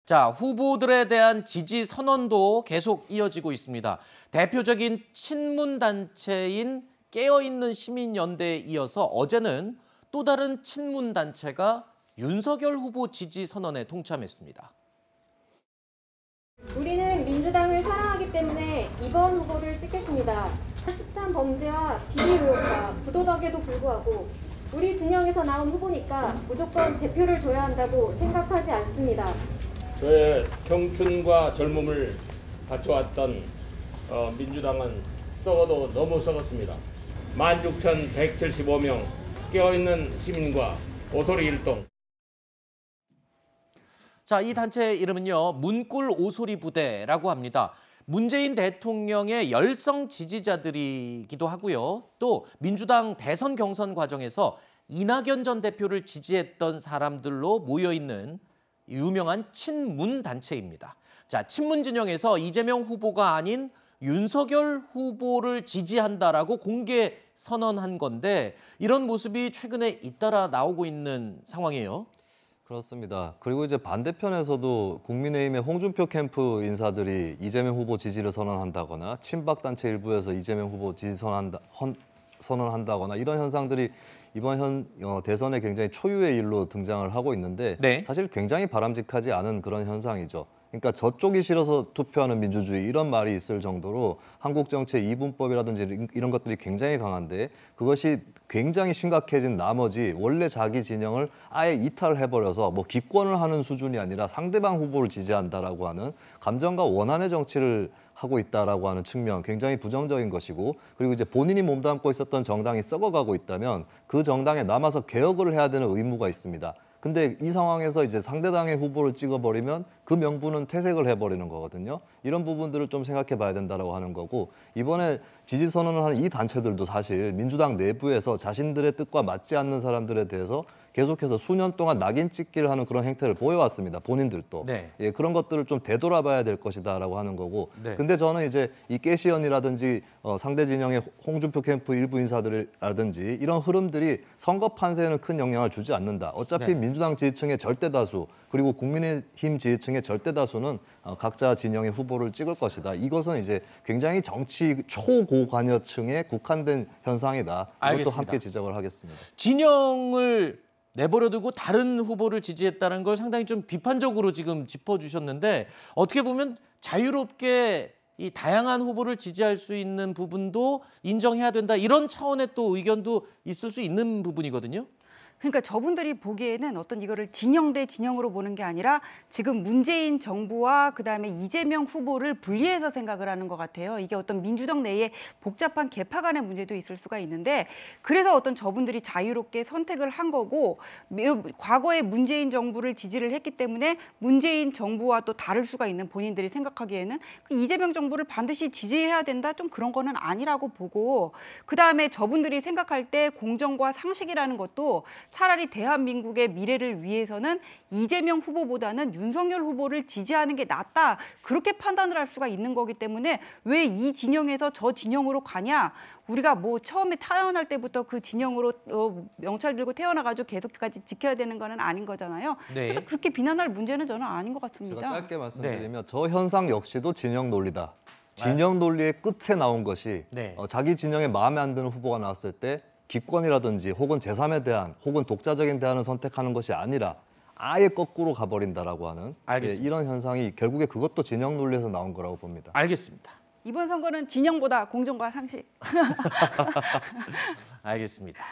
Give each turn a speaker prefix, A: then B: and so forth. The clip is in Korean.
A: 자, 후보들에 대한 지지 선언도 계속 이어지고 있습니다. 대표적인 친문단체인 깨어있는 시민연대에 이어서 어제는 또 다른 친문단체가 윤석열 후보 지지 선언에 동참했습니다.
B: 우리는 민주당을 사랑하기 때문에 이번 후보를 찍겠습니다. 숱한 범죄와 비리 의혹과 부도덕에도 불구하고 우리 진영에서 나온 후보니까 무조건 제 표를 줘야 한다고 생각하지 않습니다.
C: 저의 청춘과 젊음을 바쳐왔던 민주당은 썩어도 너무 썩었습니다. 16,175명 깨어있는 시민과 오소리 일동.
A: 자, 이 단체의 이름은요, 문꿀 오소리 부대라고 합니다. 문재인 대통령의 열성 지지자들이기도 하고요. 또 민주당 대선 경선 과정에서 이낙연 전 대표를 지지했던 사람들로 모여있는 유명한 친문 단체입니다. 자, 친문 진영에서 이재명 후보가 아닌 윤석열 후보를 지지한다라고 공개 선언한 건데 이런 모습이 최근에 잇따라 나오고 있는 상황이에요.
D: 그렇습니다. 그리고 이제 반대편에서도 국민의힘의 홍준표 캠프 인사들이 이재명 후보 지지를 선언한다거나 친박 단체 일부에서 이재명 후보 지지 선언한다거나 이런 현상들이 이번 대선에 굉장히 초유의 일로 등장을 하고 있는데
A: 네.
D: 사실 굉장히 바람직하지 않은 그런 현상이죠. 그러니까 저쪽이 싫어서 투표하는 민주주의 이런 말이 있을 정도로 한국 정치의 이분법이라든지 이런 것들이 굉장히 강한데 그것이 굉장히 심각해진 나머지 원래 자기 진영을 아예 이탈해버려서 뭐 기권을 하는 수준이 아니라 상대방 후보를 지지한다라고 하는 감정과 원한의 정치를 하고 있다라고 하는 측면 굉장히 부정적인 것이고 그리고 이제 본인이 몸담고 있었던 정당이 썩어가고 있다면 그 정당에 남아서 개혁을 해야 되는 의무가 있습니다. 근데 이 상황에서 이제 상대당의 후보를 찍어버리면 그 명분은 퇴색을 해버리는 거거든요. 이런 부분들을 좀 생각해 봐야 된다고 하는 거고 이번에 지지 선언을 한 이 단체들도 사실 민주당 내부에서 자신들의 뜻과 맞지 않는 사람들에 대해서 계속해서 수년 동안 낙인 찍기를 하는 그런 행태를 보여왔습니다. 본인들도.
A: 네.
D: 예, 그런 것들을 좀 되돌아봐야 될 것이다라고 하는 거고.
A: 네.
D: 근데 저는 이제 이 깨시언이라든지 상대 진영의 홍준표 캠프 일부 인사들이라든지 이런 흐름들이 선거 판세에는 큰 영향을 주지 않는다. 어차피
A: 네.
D: 민주당 지지층의 절대 다수 그리고 국민의힘 지지층의 절대 다수는 각자 진영의 후보를 찍을 것이다. 이것은 이제 굉장히 정치 초고관여층에 국한된 현상이다. 이것도
A: 알겠습니다.
D: 함께 지적을 하겠습니다.
A: 진영을 내버려두고 다른 후보를 지지했다는 걸 상당히 좀 비판적으로 지금 짚어주셨는데 어떻게 보면 자유롭게 이 다양한 후보를 지지할 수 있는 부분도 인정해야 된다. 이런 차원의 또 의견도 있을 수 있는 부분이거든요.
E: 그러니까 저분들이 보기에는 어떤 이거를 진영 대 진영으로 보는 게 아니라 지금 문재인 정부와 그다음에 이재명 후보를 분리해서 생각을 하는 것 같아요. 이게 어떤 민주당 내에 복잡한 계파 간의 문제도 있을 수가 있는데 그래서 어떤 저분들이 자유롭게 선택을 한 거고 과거에 문재인 정부를 지지를 했기 때문에 문재인 정부와 또 다를 수가 있는 본인들이 생각하기에는 그 이재명 정부를 반드시 지지해야 된다 좀 그런 거는 아니라고 보고 그다음에 저분들이 생각할 때 공정과 상식이라는 것도 차라리 대한민국의 미래를 위해서는 이재명 후보보다는 윤석열 후보를 지지하는 게 낫다. 그렇게 판단을 할 수가 있는 거기 때문에 왜 이 진영에서 저 진영으로 가냐. 우리가 뭐 처음에 태어날 때부터 그 진영으로 명찰 들고 태어나가지고 계속까지 지켜야 되는 거는 아닌 거잖아요.
A: 네.
E: 그래서 그렇게 비난할 문제는 저는 아닌 것 같습니다.
D: 제가 짧게 말씀드리면 저 현상 역시도 진영 논리다. 진영 논리의 끝에 나온 것이
A: 네.
D: 자기 진영에 마음에 안 드는 후보가 나왔을 때 기권이라든지 혹은 제3에 대한 혹은 독자적인 대안을 선택하는 것이 아니라 아예 거꾸로 가버린다라고 하는
A: 알겠습니다.
D: 이런 현상이 결국에 그것도 진영 논리에서 나온 거라고 봅니다.
A: 알겠습니다.
E: 이번 선거는 진영보다 공정과 상식.
A: 알겠습니다.